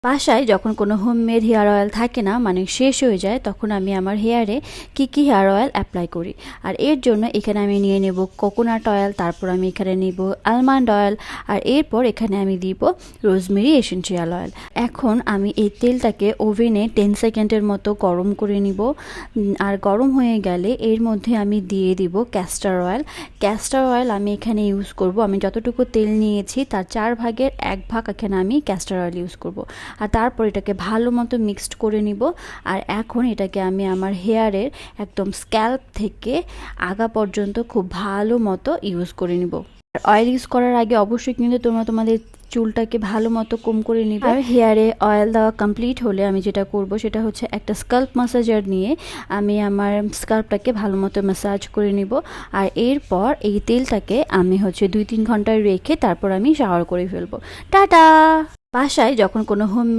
বাসায় যখন কোনো হোমমেড হেয়ার অয়েল থাকে না, মানে শেষ হয়ে যায়, তখন আমি আমার হেয়ারে কী হেয়ার অয়েল অ্যাপ্লাই করি। আর এর জন্য এখানে আমি নিয়ে নেব কোকোনাট অয়েল, তারপর আমি এখানে নিব আলমন্ড অয়েল, আর এরপর এখানে আমি দিব রোজমেরি এসেন্সিয়াল অয়েল। এখন আমি এই তেলটাকে ওভেনে 10 সেকেন্ডের মতো গরম করে নিব। আর গরম হয়ে গেলে এর মধ্যে আমি দিয়ে দিব ক্যাস্টর অয়েল। ক্যাস্টর অয়েল আমি এখানে ইউজ করব, আমি যতটুকু তেল নিয়েছি তার 4 ভাগের 1 ভাগ এখানে আমি ক্যাস্টর অয়েল ইউজ করব। আর তারপর এটাকে ভালো মতো মিক্সড করে নিব। আর এখন এটাকে আমি আমার হেয়ারের একদম স্ক্যাল্প থেকে আগা পর্যন্ত খুব ভালো মতো ইউজ করে নিব। আর অয়েল ইউজ করার আগে অবশ্যই কিন্তু তোমরা তোমাদের চুলটাকে ভালো মতো কম করে নিবে। আর হেয়ারে অয়েল দেওয়া কমপ্লিট হলে আমি যেটা করব সেটা হচ্ছে একটা স্কাল্প ম্যাসাজার নিয়ে আমি আমার স্কাল্পটাকে ভালো মতো ম্যাসাজ করে নিব। আর এরপর এই তেলটাকে আমি হচ্ছে 2-3 ঘন্টা রেখে তারপর আমি শাওয়ার করে ফেলবো। টাটা। বাসায় যখন কোনো হোম